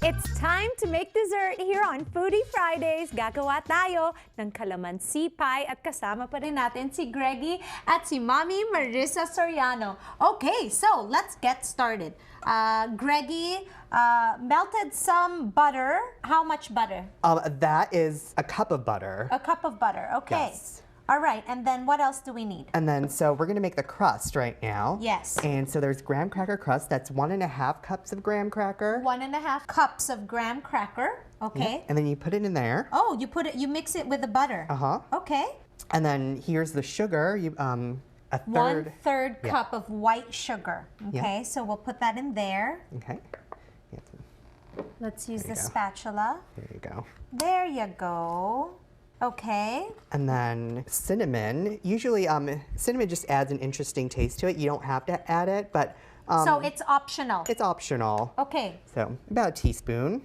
It's time to make dessert here on Foodie Fridays. Gagawa tayo ng calamansi pie at kasama pa rin natin si Greggy at si Mommy Marissa Soriano. Okay, so let's get started. Greggy melted some butter. How much butter? That is a cup of butter. A cup of butter, okay. Yes. All right, and then what else do we need? And then, so we're gonna make the crust right now. Yes. And so there's graham cracker crust. That's 1.5 cups of graham cracker. 1.5 cups of graham cracker, okay. Yeah. And then you put it in there. Oh, you mix it with the butter. Uh-huh. Okay. And then here's the sugar. A third. 1/3 cup of white sugar. Okay, so we'll put that in there. Okay. Let's use the spatula. There you go. There you go. Okay. And then cinnamon. Usually, cinnamon just adds an interesting taste to it. You don't have to add it, but so it's optional. It's optional. Okay. So about a teaspoon.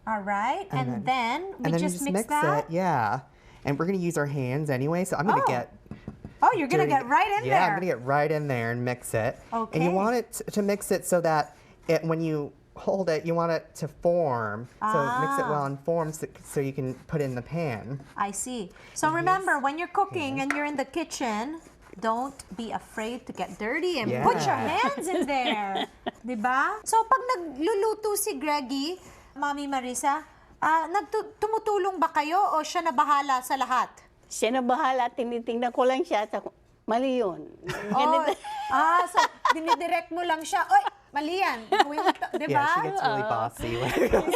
All right, and then we just mix it. that. Yeah, and we're gonna use our hands anyway. So I'm gonna get. Oh, you're gonna get right in there. Yeah, I'm gonna get right in there and mix it. Okay. And you want it to mix it so that when you hold it, you want it to form. So mix it well and form so you can put it in the pan. I see. So remember, when you're cooking and you're in the kitchen, don't be afraid to get dirty and put your hands in there. Diba? So pag nagluluto si Greggy, Mommy Marissa, tumutulong ba kayo o siya na bahala sa lahat? Siya na bahala, tinitingnan ko lang siya. Mali yun. So dinidirect mo lang siya. Oy, mali yan. Diba? Yeah, she gets really bossy. Right.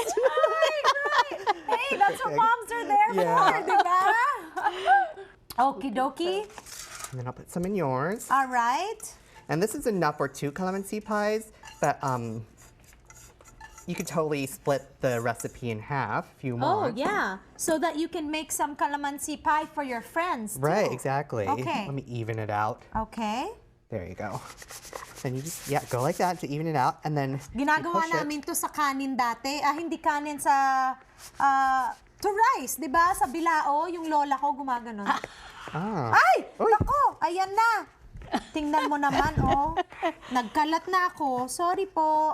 Hey, that's what moms are there for, diba? Okie dokie. And then I'll put some in yours. All right. And this is enough for 2 calamansi pies, but you could totally split the recipe in half if you want. Oh, yeah. So that you can make some calamansi pie for your friends, too. Right, exactly. Okay. Let me even it out. Okay. There you go. Then you just, go like that to even it out, and then ginagawa namin to sa kanin dati. Hindi kanin sa, to rice, di ba? Sa bilao, yung lola ko gumaganon. Ay! Nako! Ayan na! Tingnan mo naman, oh. Nagkalat na ako. Sorry po.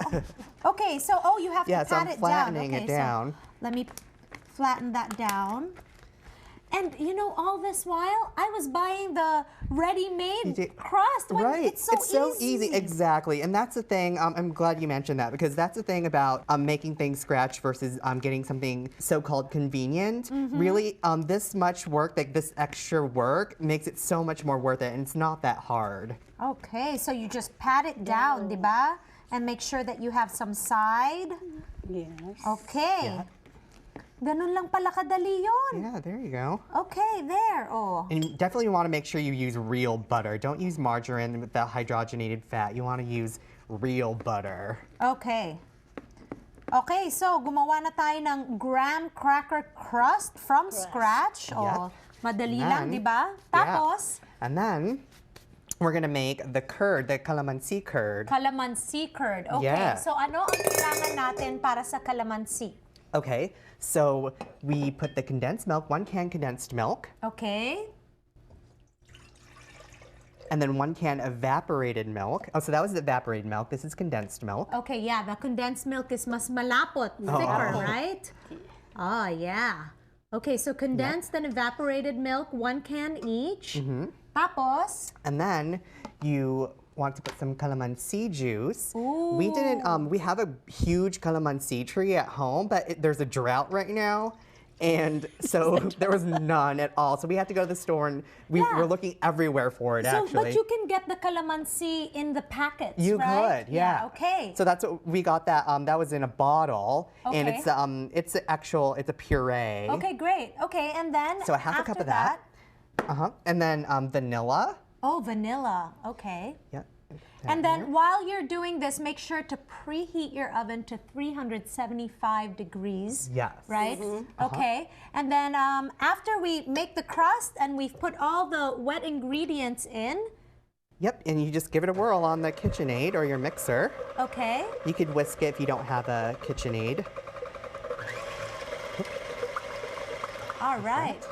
Okay, so, you have to pat it down. Yeah, so I'm flattening it down. So let me flatten that down. And, you know, all this while, I was buying the ready-made crust. Right. It's so easy. Exactly. And that's the thing, I'm glad you mentioned that, because that's the thing about making things scratch versus getting something so-called convenient. Really, this much work, like this extra work, makes it so much more worth it, and it's not that hard. Okay, so you just pat it down, diba? And make sure that you have some side. Yes. Okay. Yeah. Ganun lang pala kadali yun. Yeah, there you go. Okay, there. Oh. And you definitely want to make sure you use real butter. Don't use margarine with the hydrogenated fat. You want to use real butter. Okay. Okay, so gumawa na tayo ng graham cracker crust from scratch. Oh, madali lang, di ba? Tapos? And then, we're gonna make the curd, the calamansi curd. Calamansi curd. Okay, Yeah. so ano ang kailangan natin para sa calamansi? Okay, so we put the condensed milk, 1 can condensed milk. Okay. And then 1 can evaporated milk. Oh, so that was evaporated milk. This is condensed milk. Okay, yeah, the condensed milk is mas malapot, thicker, right? Oh, yeah. Okay, so condensed and evaporated milk, 1 can each. Tapos? And then you want to put some calamansi juice. Ooh. We didn't, we have a huge calamansi tree at home, but there's a drought right now. And so there was none at all. So we had to go to the store, and we were looking everywhere for it, actually. But you can get the calamansi in the packets, You right? could, yeah. Okay. So that's what we got. That was in a bottle, and Okay. it's a puree. Okay, great. Okay, and then So a half a cup of that. And then vanilla. Oh, vanilla. Okay. Yep. And then while you're doing this, make sure to preheat your oven to 375 degrees. Yes. Right? Okay. And then after we make the crust and we've put all the wet ingredients in. Yep, and you just give it a whirl on the KitchenAid or your mixer. Okay. You could whisk it if you don't have a KitchenAid. All right.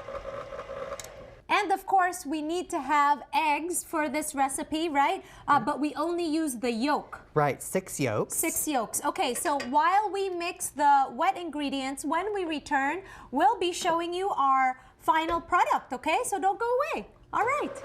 And of course, we need to have eggs for this recipe, right? But we only use the yolk. Right, 6 yolks. 6 yolks. Okay, so while we mix the wet ingredients, when we return, we'll be showing you our final product, okay? So don't go away. All right.